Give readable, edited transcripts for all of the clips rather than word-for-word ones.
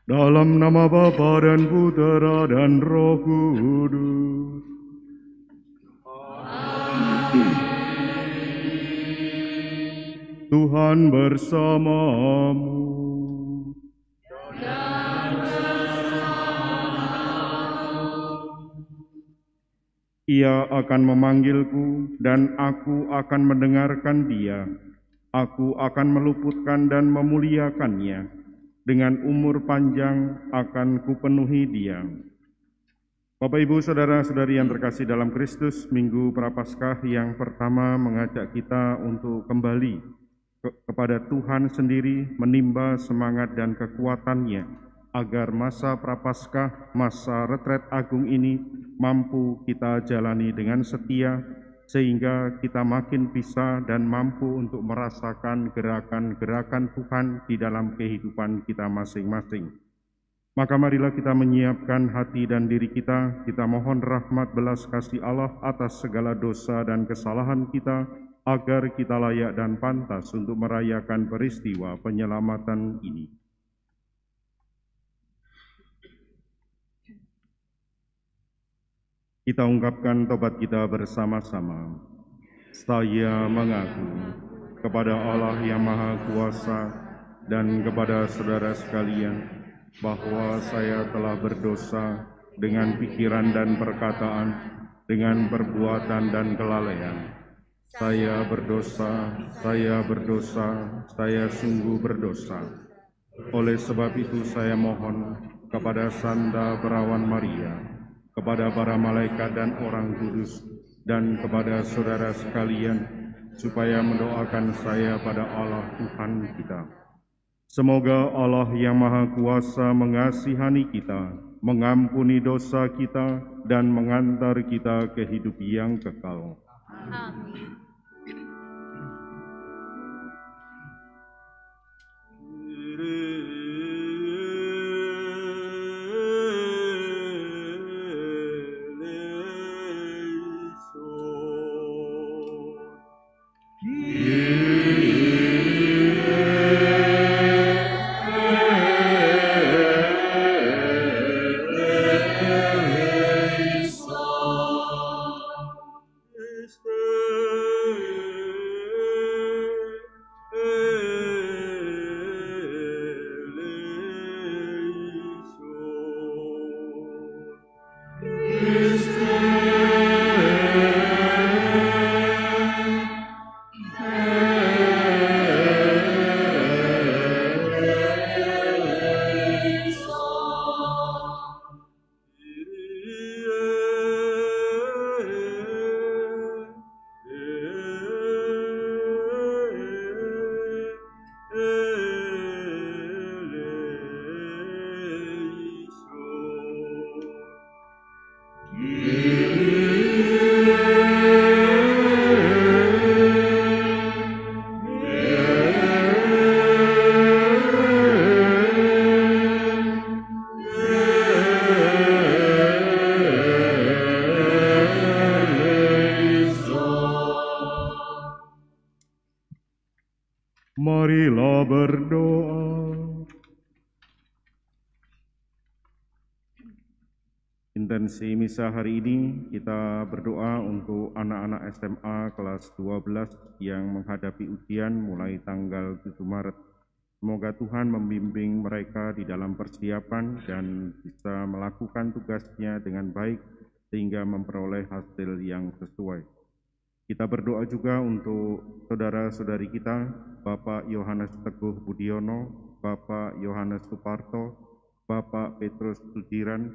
Dalam nama Bapa dan Putera dan Roh Kudus. Tuhan bersamamu. Ia akan memanggilku dan aku akan mendengarkan dia. Aku akan meluputkan dan memuliakannya. Dengan umur panjang akan kupenuhi dia. Bapak, Ibu, Saudara-saudari yang terkasih dalam Kristus, Minggu Prapaskah yang pertama mengajak kita untuk kembali kepada Tuhan sendiri, menimba semangat dan kekuatannya, agar masa Prapaskah, masa retret agung ini mampu kita jalani dengan setia, sehingga kita makin bisa dan mampu untuk merasakan gerakan-gerakan Tuhan di dalam kehidupan kita masing-masing. Maka marilah kita menyiapkan hati dan diri kita mohon rahmat belas kasih Allah atas segala dosa dan kesalahan kita, agar kita layak dan pantas untuk merayakan peristiwa penyelamatan ini. Kita ungkapkan tobat kita bersama-sama. Saya mengaku kepada Allah yang Maha Kuasa dan kepada saudara sekalian bahwa saya telah berdosa dengan pikiran dan perkataan, dengan perbuatan dan kelalaian. Saya berdosa, saya sungguh berdosa. Oleh sebab itu saya mohon kepada Santa Perawan Maria, kepada para malaikat dan orang kudus, dan kepada saudara sekalian, supaya mendoakan saya pada Allah Tuhan kita. Semoga Allah yang Maha Kuasa mengasihani kita, mengampuni dosa kita, dan mengantar kita ke hidup yang kekal. Amin. Marilah berdoa. Intensi misa hari ini kita berdoa untuk anak-anak SMA kelas 12 yang menghadapi ujian mulai tanggal 7 Maret. Semoga Tuhan membimbing mereka di dalam persiapan dan bisa melakukan tugasnya dengan baik sehingga memperoleh hasil yang sesuai. Kita berdoa juga untuk saudara-saudari kita, Bapak Yohanes Teguh Budiono, Bapak Yohanes Suparto, Bapak Petrus Sujiran,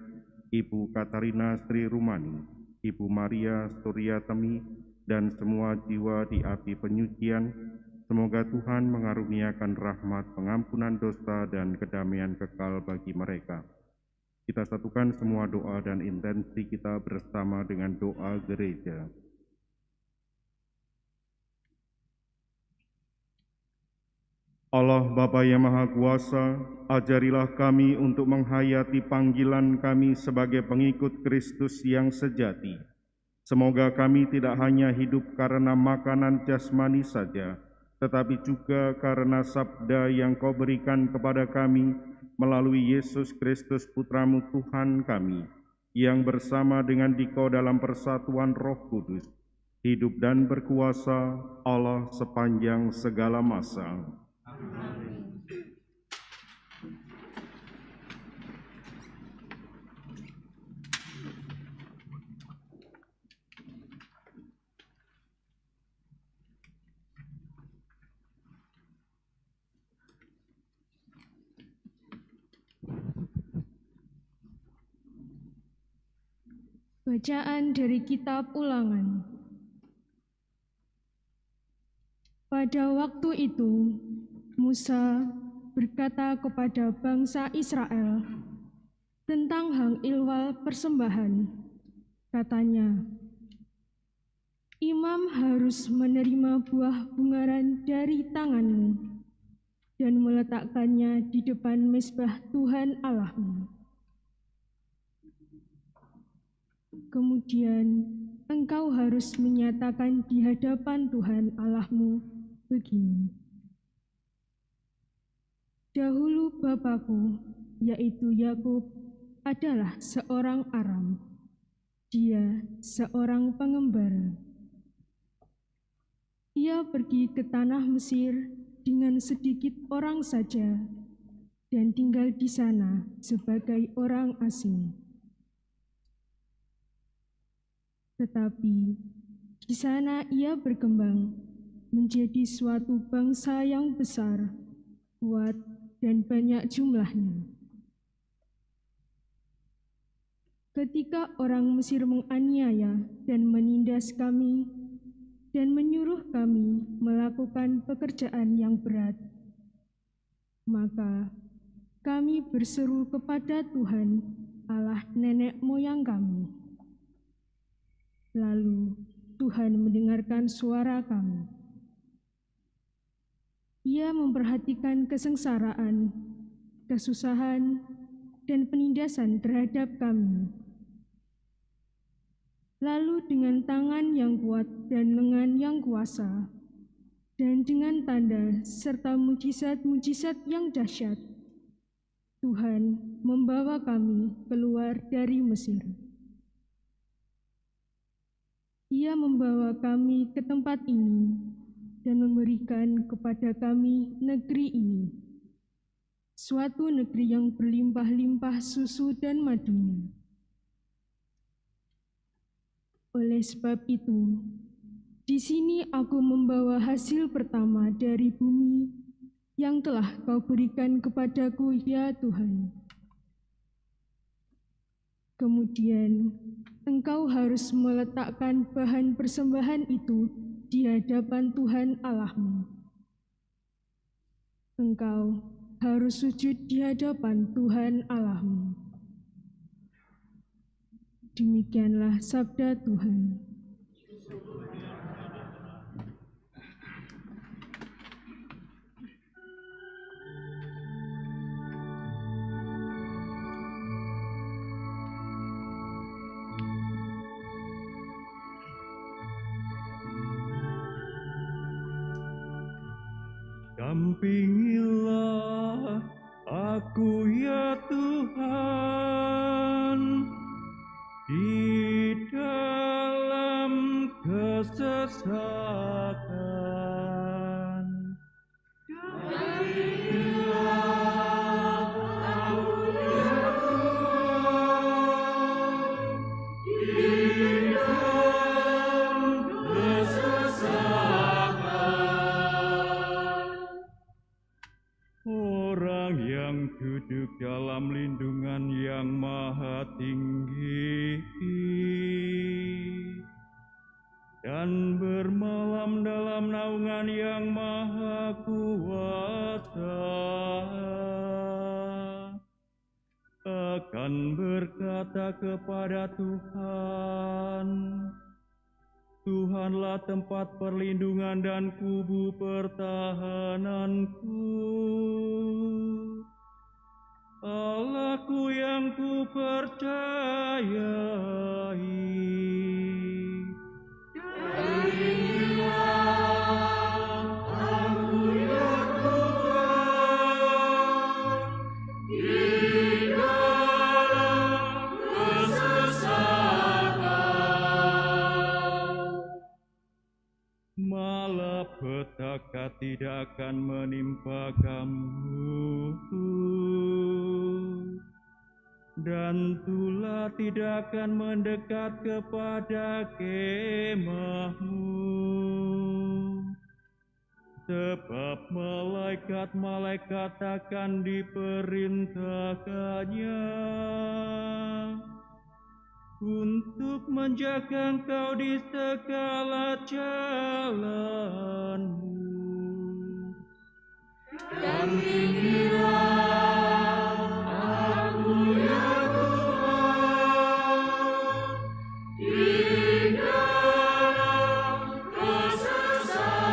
Ibu Katarina Sri Rumani, Ibu Maria Suryatemi, dan semua jiwa di api penyucian. Semoga Tuhan mengaruniakan rahmat, pengampunan dosa, dan kedamaian kekal bagi mereka. Kita satukan semua doa dan intensi kita bersama dengan doa gereja. Allah Bapa yang Maha Kuasa, ajarilah kami untuk menghayati panggilan kami sebagai pengikut Kristus yang sejati. Semoga kami tidak hanya hidup karena makanan jasmani saja, tetapi juga karena sabda yang Kau berikan kepada kami, melalui Yesus Kristus Putramu Tuhan kami, yang bersama dengan Dikau dalam persatuan Roh Kudus, hidup dan berkuasa Allah sepanjang segala masa. Amin. Bacaan dari Kitab Ulangan. Pada waktu itu, Musa berkata kepada bangsa Israel tentang hang ilwal persembahan. Katanya, imam harus menerima buah bungaran dari tanganmu dan meletakkannya di depan mezbah Tuhan Allahmu. Kemudian engkau harus menyatakan di hadapan Tuhan Allahmu begini. Dahulu bapakku, yaitu Yakub, adalah seorang Aram. Dia seorang pengembara. Ia pergi ke tanah Mesir dengan sedikit orang saja dan tinggal di sana sebagai orang asing. Tetapi di sana ia berkembang menjadi suatu bangsa yang besar, kuat, dan banyak jumlahnya. Ketika orang Mesir menganiaya dan menindas kami dan menyuruh kami melakukan pekerjaan yang berat, maka kami berseru kepada Tuhan, Allah nenek moyang kami. Lalu Tuhan mendengarkan suara kami. Ia memperhatikan kesengsaraan, kesusahan, dan penindasan terhadap kami. Lalu dengan tangan yang kuat dan lengan yang kuasa, dan dengan tanda serta mujizat-mujizat yang dahsyat, Tuhan membawa kami keluar dari Mesir. Ia membawa kami ke tempat ini dan memberikan kepada kami negeri ini, suatu negeri yang berlimpah-limpah susu dan madunya. Oleh sebab itu, di sini aku membawa hasil pertama dari bumi yang telah Kau berikan kepadaku, ya Tuhan. Kemudian, engkau harus meletakkan bahan persembahan itu di hadapan Tuhan Allahmu. Engkau harus sujud di hadapan Tuhan Allahmu. Demikianlah sabda Tuhan. Dampingilah aku ya Tuhan di dalam kesesakan. Dampingilah aku ya Tuhan di dalam kesesakan. Orang yang duduk dalam lindungan yang maha tinggi dan bermalam dalam naungan yang maha kuasa akan berkata kepada Tuhan, Tuhanlah tempat perlindungan dan kubu pertahananku, Allahku yang kupercayai. Dampingilah aku ya Tuhan di malapetaka tidak akan menimpa kamu, dan tulah tidak akan mendekat kepada kemahmu. Sebab malaikat-malaikat akan diperintahkannya untuk menjaga engkau di segala jalanmu. Dan tinggilah aku ya Tuhan, di dalam kesesakan.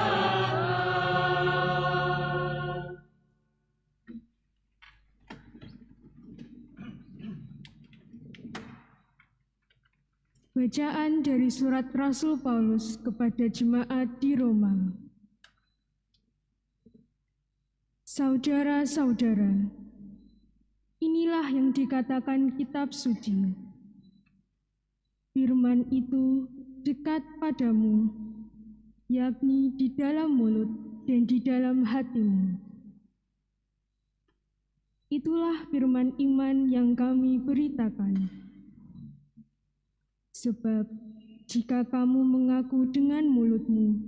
Bacaan dari surat Rasul Paulus kepada jemaat di Roma. Saudara-saudara, inilah yang dikatakan kitab suci. Firman itu dekat padamu, yakni di dalam mulut dan di dalam hatimu. Itulah firman iman yang kami beritakan. Sebab jika kamu mengaku dengan mulutmu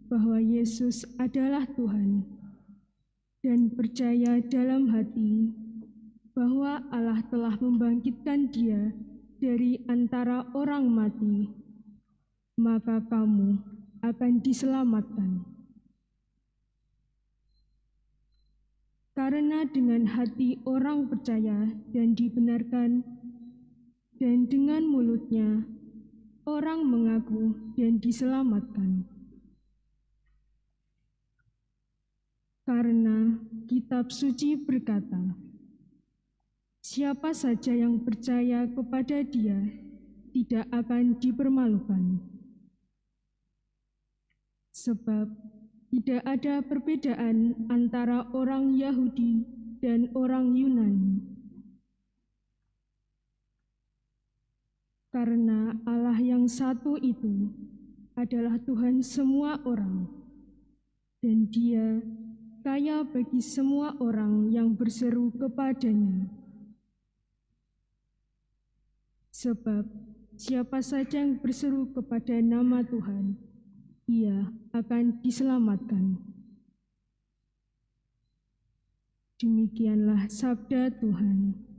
bahwa Yesus adalah Tuhan, dan percaya dalam hati bahwa Allah telah membangkitkan Dia dari antara orang mati, maka kamu akan diselamatkan. Karena dengan hati orang percaya dan dibenarkan, dan dengan mulutnya orang mengaku dan diselamatkan. Karena kitab suci berkata, siapa saja yang percaya kepada Dia tidak akan dipermalukan. Sebab tidak ada perbedaan antara orang Yahudi dan orang Yunani. Karena Allah yang satu itu adalah Tuhan semua orang, dan Dia kaya bagi semua orang yang berseru kepadanya. Sebab siapa saja yang berseru kepada nama Tuhan, ia akan diselamatkan. Demikianlah sabda Tuhan.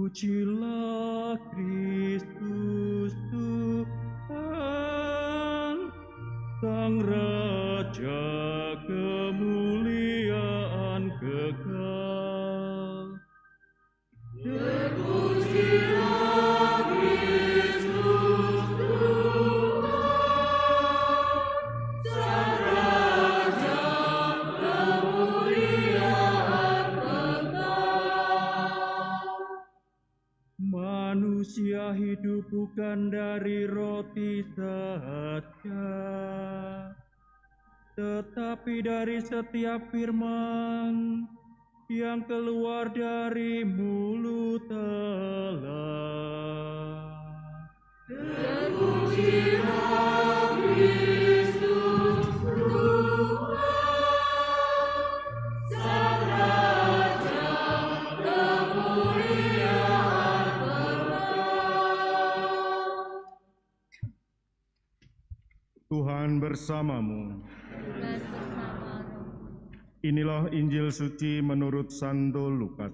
Terpujilah Kristus Tuhan, Sang Raja kemuliaan kekal. Terpujilah Kristus Tuhan, Sang Raja kemuliaan kekal. Manusia hidup bukan dari roti saja, tetapi dari setiap firman yang keluar dari mulut Allah. Terpujilah Kristus Tuhan, Sang Raja kemuliaan kekal. Tuhan bersamamu. Inilah Injil suci menurut Santo Lukas.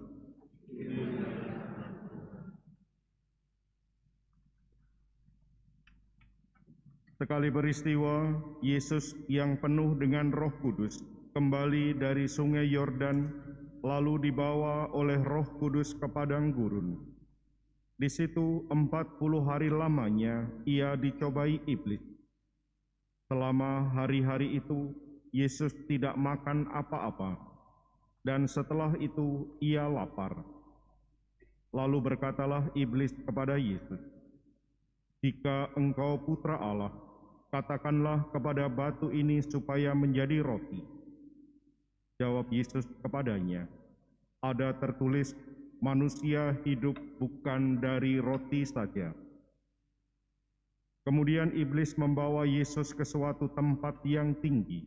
Sekali peristiwa, Yesus yang penuh dengan Roh Kudus kembali dari sungai Yordan, lalu dibawa oleh Roh Kudus ke padang gurun. Di situ 40 hari lamanya ia dicobai iblis. Selama hari-hari itu, Yesus tidak makan apa-apa, dan setelah itu ia lapar. Lalu berkatalah iblis kepada Yesus, "Jika engkau putra Allah, katakanlah kepada batu ini supaya menjadi roti." Jawab Yesus kepadanya, "Ada tertulis, manusia hidup bukan dari roti saja." Kemudian iblis membawa Yesus ke suatu tempat yang tinggi,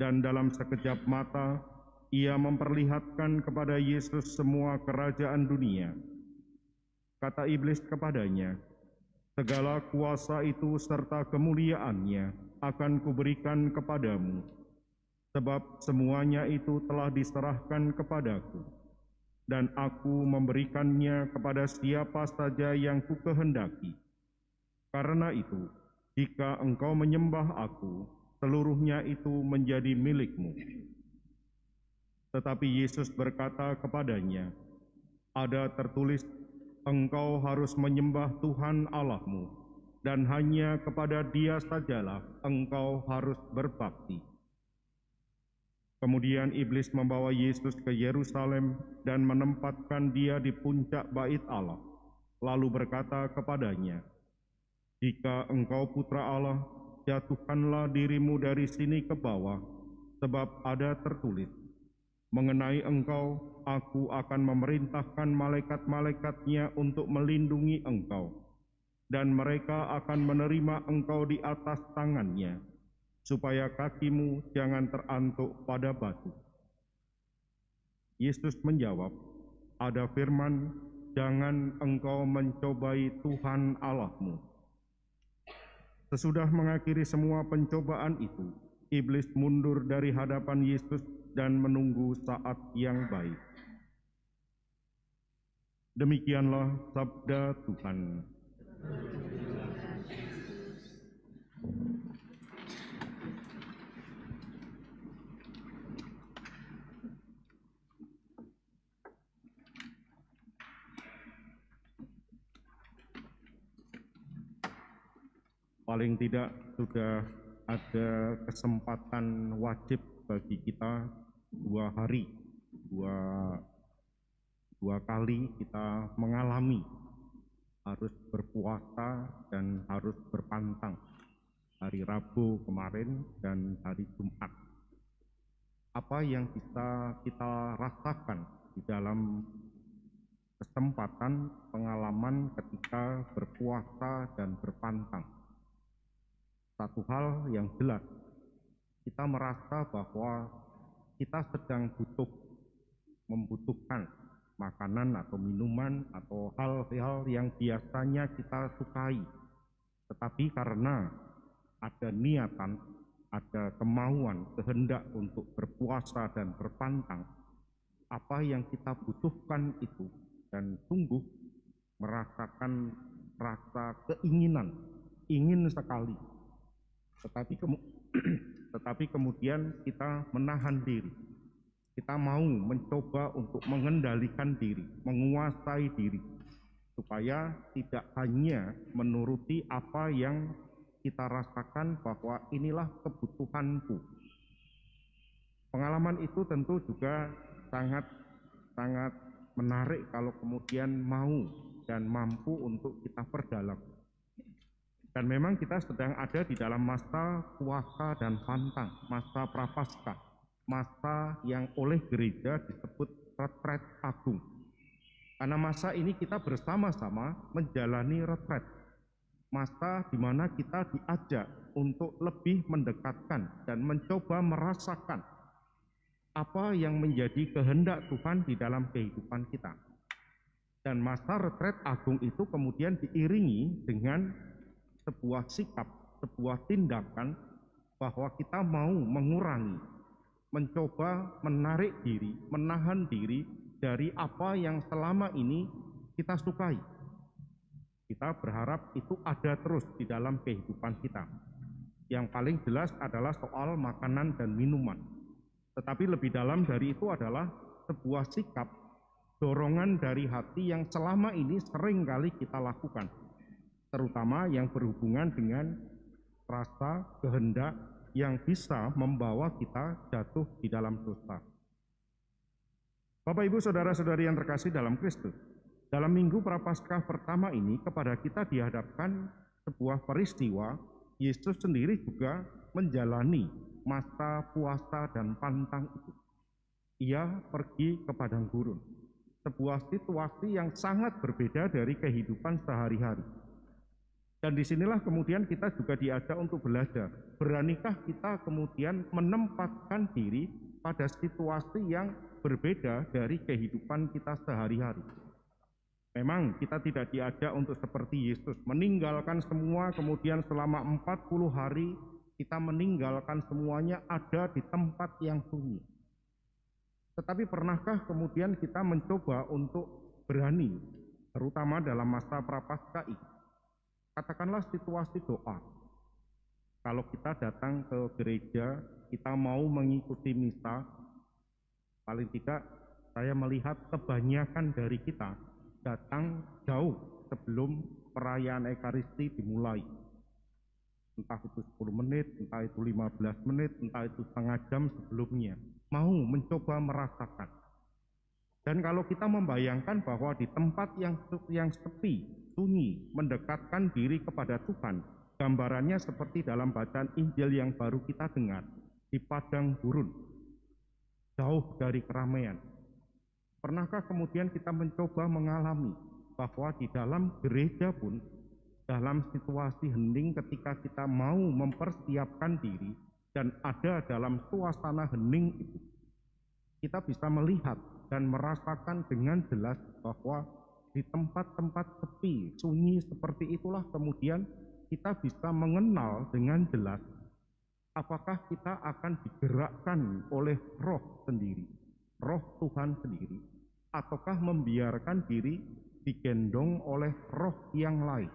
dan dalam sekejap mata ia memperlihatkan kepada Yesus semua kerajaan dunia. Kata iblis kepadanya, "Segala kuasa itu serta kemuliaannya akan kuberikan kepadamu, sebab semuanya itu telah diserahkan kepadaku, dan aku memberikannya kepada siapa saja yang kukehendaki. Karena itu, jika engkau menyembah aku, seluruhnya itu menjadi milikmu." Tetapi Yesus berkata kepadanya, "Ada tertulis, engkau harus menyembah Tuhan Allahmu, dan hanya kepada Dia sajalah engkau harus berbakti." Kemudian iblis membawa Yesus ke Yerusalem dan menempatkan Dia di puncak bait Allah, lalu berkata kepadanya, "Jika engkau putra Allah, jatuhkanlah dirimu dari sini ke bawah, sebab ada tertulis, mengenai engkau, aku akan memerintahkan malaikat-malaikatnya untuk melindungi engkau, dan mereka akan menerima engkau di atas tangannya, supaya kakimu jangan terantuk pada batu." Yesus menjawab, "Ada firman, jangan engkau mencobai Tuhan Allahmu." Sesudah mengakhiri semua pencobaan itu, iblis mundur dari hadapan Yesus dan menunggu saat yang baik. Demikianlah sabda Tuhan. Paling tidak sudah ada kesempatan wajib bagi kita dua kali kita mengalami harus berpuasa dan harus berpantang, hari Rabu kemarin dan hari Jumat. Apa yang bisa kita rasakan di dalam kesempatan pengalaman ketika berpuasa dan berpantang? Satu hal yang jelas, kita merasa bahwa kita sedang membutuhkan makanan atau minuman atau hal-hal yang biasanya kita sukai. Tetapi karena ada niatan, ada kemauan, kehendak untuk berpuasa dan berpantang, apa yang kita butuhkan itu dan sungguh merasakan rasa keinginan, ingin sekali. Tetapi kemudian kita menahan diri. Kita mau mencoba untuk mengendalikan diri, menguasai diri, supaya tidak hanya menuruti apa yang kita rasakan bahwa inilah kebutuhanku. Pengalaman itu tentu juga sangat menarik kalau kemudian mau dan mampu untuk kita perdalam. Dan memang kita sedang ada di dalam masa puasa dan pantang, masa prapaskah, masa yang oleh gereja disebut retret agung. Karena masa ini kita bersama-sama menjalani retret, masa di mana kita diajak untuk lebih mendekatkan dan mencoba merasakan apa yang menjadi kehendak Tuhan di dalam kehidupan kita. Dan masa retret agung itu kemudian diiringi dengan sebuah sikap, sebuah tindakan bahwa kita mau mengurangi, mencoba menarik diri, menahan diri dari apa yang selama ini kita sukai. Kita berharap itu ada terus di dalam kehidupan kita. Yang paling jelas adalah soal makanan dan minuman. Tetapi lebih dalam dari itu adalah sebuah sikap, dorongan dari hati yang selama ini sering kali kita lakukan, terutama yang berhubungan dengan rasa kehendak yang bisa membawa kita jatuh di dalam dosa. Bapak, Ibu, saudara-saudari yang terkasih dalam Kristus, Dalam Minggu Prapaskah pertama ini kepada kita dihadapkan sebuah peristiwa. Yesus sendiri juga menjalani masa puasa dan pantang itu. Ia pergi ke padang gurun. Sebuah situasi yang sangat berbeda dari kehidupan sehari-hari. Dan disinilah kemudian kita juga diajak untuk belajar. Beranikah kita kemudian menempatkan diri pada situasi yang berbeda dari kehidupan kita sehari-hari. Memang kita tidak diajak untuk seperti Yesus, meninggalkan semua, kemudian selama 40 hari kita meninggalkan semuanya ada di tempat yang sunyi. Tetapi pernahkah kemudian kita mencoba untuk berani, terutama dalam masa Prapaskah ini? Katakanlah situasi doa. Kalau kita datang ke gereja, kita mau mengikuti misa, paling tidak saya melihat kebanyakan dari kita datang jauh sebelum perayaan Ekaristi dimulai. Entah itu 10 menit, entah itu 15 menit, entah itu setengah jam sebelumnya. Mau mencoba merasakan. Dan kalau kita membayangkan bahwa di tempat yang sepi, sunyi, mendekatkan diri kepada Tuhan, gambarannya seperti dalam bacaan Injil yang baru kita dengar, di padang gurun, jauh dari keramaian. Pernahkah kemudian kita mencoba mengalami bahwa di dalam gereja pun, dalam situasi hening ketika kita mau mempersiapkan diri dan ada dalam suasana hening itu, kita bisa melihat dan merasakan dengan jelas bahwa di tempat-tempat sepi, sunyi seperti itulah kemudian kita bisa mengenal dengan jelas apakah kita akan digerakkan oleh Roh sendiri, Roh Tuhan sendiri, ataukah membiarkan diri digendong oleh roh yang lain.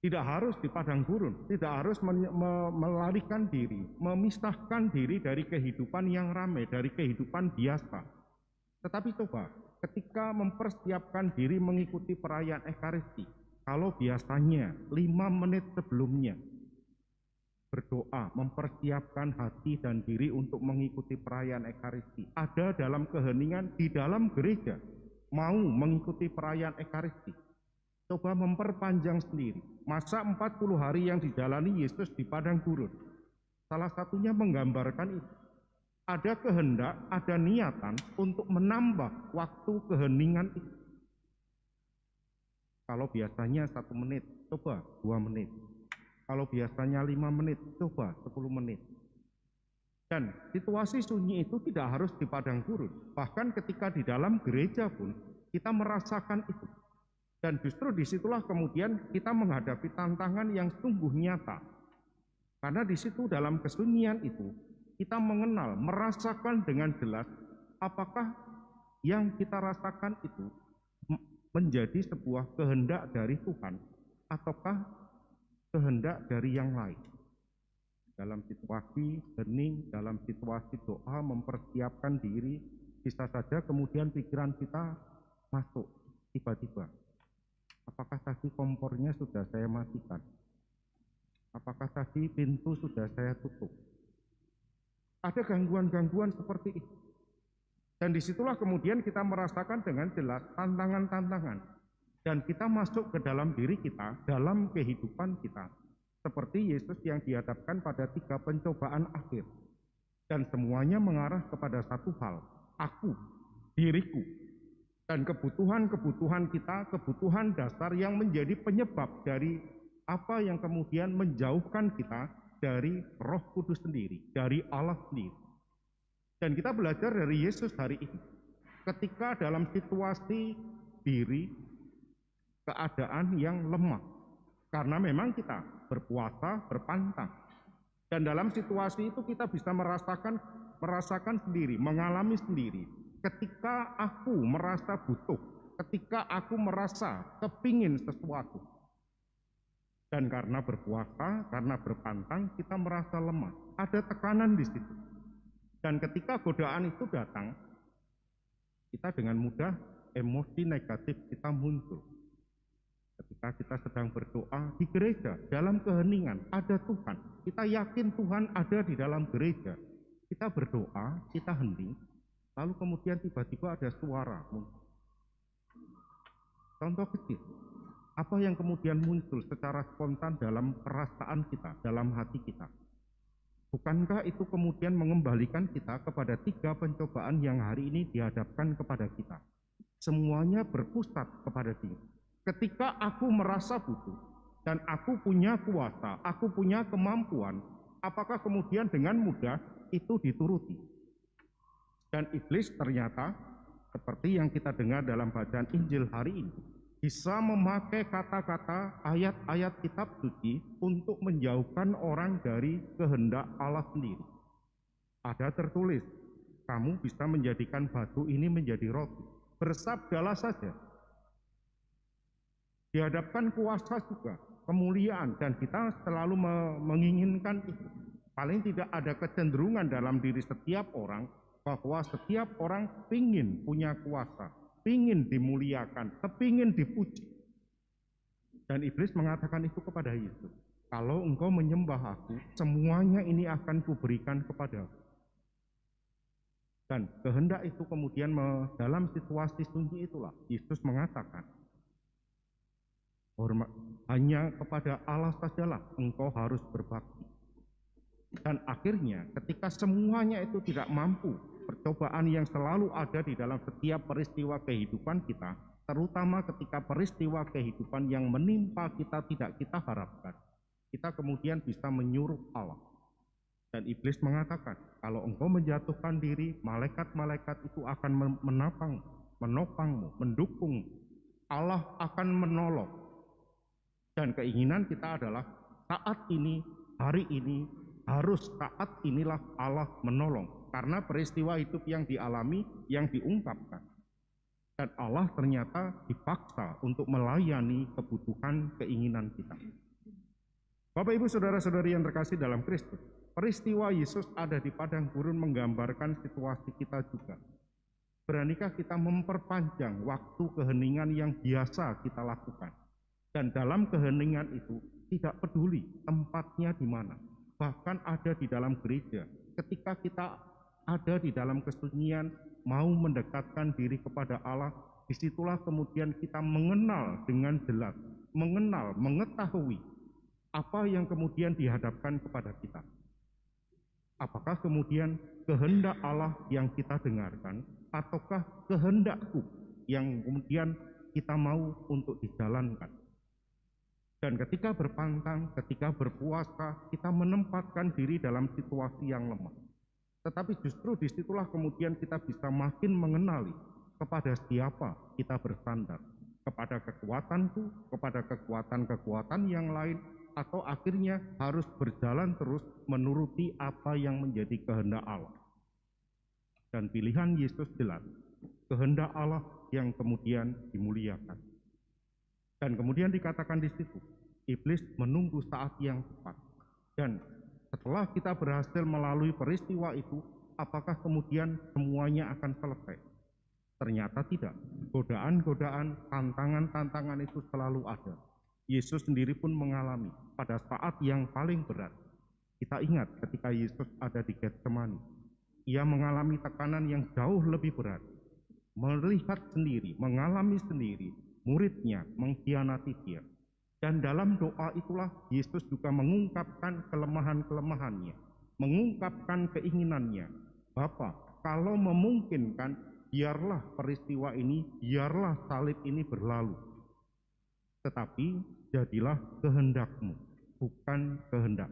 Tidak harus di padang gurun, tidak harus melarikan diri, memisahkan diri dari kehidupan yang ramai, dari kehidupan biasa. Tetapi coba, ketika mempersiapkan diri mengikuti perayaan Ekaristi, kalau biasanya 5 menit sebelumnya berdoa, mempersiapkan hati dan diri untuk mengikuti perayaan Ekaristi, ada dalam keheningan di dalam gereja, mau mengikuti perayaan Ekaristi, coba memperpanjang sendiri. Masa 40 hari yang dijalani Yesus di padang gurun, salah satunya menggambarkan itu. Ada kehendak, ada niatan untuk menambah waktu keheningan itu. Kalau biasanya 1 menit, coba 2 menit. Kalau biasanya 5 menit, coba 10 menit. Dan situasi sunyi itu tidak harus di padang gurun. Bahkan ketika di dalam gereja pun, kita merasakan itu. Dan justru disitulah kemudian kita menghadapi tantangan yang sungguh nyata. Karena di situ dalam kesunyian itu, kita mengenal, merasakan dengan jelas apakah yang kita rasakan itu menjadi sebuah kehendak dari Tuhan ataukah kehendak dari yang lain. Dalam situasi hening, dalam situasi doa, mempersiapkan diri, bisa saja kemudian pikiran kita masuk tiba-tiba. Apakah tadi kompornya sudah saya matikan? Apakah tadi pintu sudah saya tutup? Ada gangguan-gangguan seperti itu. Dan disitulah kemudian kita merasakan dengan jelas tantangan-tantangan. Dan kita masuk ke dalam diri kita, dalam kehidupan kita. Seperti Yesus yang dihadapkan pada 3 pencobaan akhir. Dan semuanya mengarah kepada satu hal, aku, diriku. Dan kebutuhan-kebutuhan kita, kebutuhan dasar yang menjadi penyebab dari apa yang kemudian menjauhkan kita dari Roh Kudus sendiri, dari Allah sendiri. Dan kita belajar dari Yesus hari ini. Ketika dalam situasi diri, keadaan yang lemah. Karena memang kita berpuasa, berpantang. Dan dalam situasi itu kita bisa merasakan sendiri, mengalami sendiri. Ketika aku merasa butuh, ketika aku merasa kepingin sesuatu. Dan karena berpuasa, karena berpantang, kita merasa lemah. Ada tekanan di situ. Dan ketika godaan itu datang, kita dengan mudah emosi negatif kita muncul. Ketika kita sedang berdoa di gereja, dalam keheningan, ada Tuhan. Kita yakin Tuhan ada di dalam gereja. Kita berdoa, kita hening, lalu kemudian tiba-tiba ada suara muncul. Contoh kecil, apa yang kemudian muncul secara spontan dalam perasaan kita, dalam hati kita? Bukankah itu kemudian mengembalikan kita kepada 3 pencobaan yang hari ini dihadapkan kepada kita? Semuanya berpusat kepada dia. Ketika aku merasa butuh dan aku punya kuasa, aku punya kemampuan, apakah kemudian dengan mudah itu dituruti? Dan iblis ternyata seperti yang kita dengar dalam bacaan Injil hari ini, bisa memakai kata-kata ayat-ayat kitab suci untuk menjauhkan orang dari kehendak Allah sendiri. Ada tertulis, kamu bisa menjadikan batu ini menjadi roti. Bersabdalah saja. Dihadapkan kuasa juga, kemuliaan, dan kita selalu menginginkan itu. Paling tidak ada kecenderungan dalam diri setiap orang bahwa setiap orang ingin punya kuasa, ingin dimuliakan, kepingin dipuji. Dan iblis mengatakan itu kepada Yesus, kalau engkau menyembah aku, semuanya ini akan kuberikan kepadamu. Dan kehendak itu kemudian dalam situasi sunyi itulah Yesus mengatakan, hanya kepada Allah sajalah engkau harus berbakti. Dan akhirnya ketika semuanya itu tidak mampu, percobaan yang selalu ada di dalam setiap peristiwa kehidupan kita, terutama ketika peristiwa kehidupan yang menimpa kita tidak kita harapkan, kita kemudian bisa menyuruh Allah. Dan iblis mengatakan, kalau engkau menjatuhkan diri, malaikat-malaikat itu akan menopangmu, mendukungmu. Allah akan menolong. Dan keinginan kita adalah saat ini, hari ini, harus saat inilah Allah menolong. Karena peristiwa hidup yang dialami, yang diungkapkan. Dan Allah ternyata dipaksa untuk melayani kebutuhan keinginan kita. Bapak Ibu Saudara-saudari yang terkasih dalam Kristus, peristiwa Yesus ada di padang gurun menggambarkan situasi kita juga. Beranikah kita memperpanjang waktu keheningan yang biasa kita lakukan? Dan dalam keheningan itu tidak peduli tempatnya di mana. Bahkan ada di dalam gereja. Ketika kita ada di dalam kesunyian, mau mendekatkan diri kepada Allah, disitulah kemudian kita mengenal dengan jelas, mengenal, mengetahui apa yang kemudian dihadapkan kepada kita. Apakah kemudian kehendak Allah yang kita dengarkan, ataukah kehendakku yang kemudian kita mau untuk dijalankan? Dan ketika berpantang, ketika berpuasa, kita menempatkan diri dalam situasi yang lemah. Tetapi justru disitulah kemudian kita bisa makin mengenali kepada siapa kita bersandar. Kepada kekuatanku, kepada kekuatan-kekuatan yang lain, atau akhirnya harus berjalan terus menuruti apa yang menjadi kehendak Allah. Dan pilihan Yesus jelas, kehendak Allah yang kemudian dimuliakan. Dan kemudian dikatakan di situ, iblis menunggu saat yang tepat. Dan setelah kita berhasil melalui peristiwa itu, apakah kemudian semuanya akan selesai? Ternyata tidak. Godaan-godaan, tantangan-tantangan itu selalu ada. Yesus sendiri pun mengalami pada saat yang paling berat. Kita ingat ketika Yesus ada di Getsemani, ia mengalami tekanan yang jauh lebih berat. Melihat sendiri, mengalami sendiri, muridnya mengkhianati dia. Dan dalam doa itulah Yesus juga mengungkapkan kelemahan-kelemahannya, mengungkapkan keinginannya. Bapa, kalau memungkinkan, biarlah peristiwa ini, biarlah salib ini berlalu. Tetapi jadilah kehendakmu, bukan kehendak.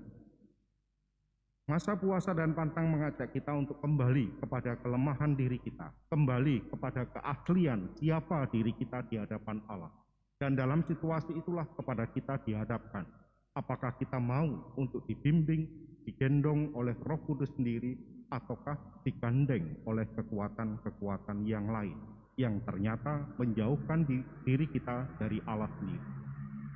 Masa puasa dan pantang mengajak kita untuk kembali kepada kelemahan diri kita, kembali kepada keaslian siapa diri kita di hadapan Allah. Dan dalam situasi itulah kepada kita dihadapkan. Apakah kita mau untuk dibimbing, digendong oleh Roh Kudus sendiri, ataukah digandeng oleh kekuatan-kekuatan yang lain, yang ternyata menjauhkan diri kita dari Allah sendiri.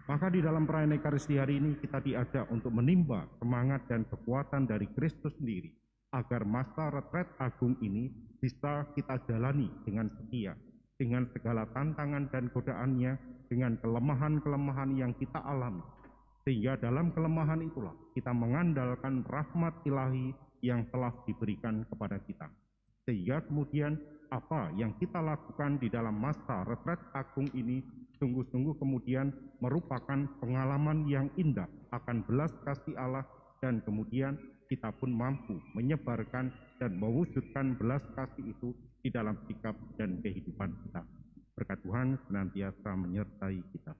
Maka di dalam perayaan Ekaristi hari ini kita diajak untuk menimba semangat dan kekuatan dari Kristus sendiri, agar masa retret agung ini bisa kita jalani dengan setia, dengan segala tantangan dan godaannya, dengan kelemahan-kelemahan yang kita alami. Sehingga dalam kelemahan itulah kita mengandalkan rahmat ilahi yang telah diberikan kepada kita. Sehingga kemudian apa yang kita lakukan di dalam masa retret agung ini sungguh-sungguh kemudian merupakan pengalaman yang indah akan belas kasih Allah, dan kemudian kita pun mampu menyebarkan dan mewujudkan belas kasih itu di dalam sikap dan kehidupan kita. Berkat Tuhan senantiasa menyertai kita.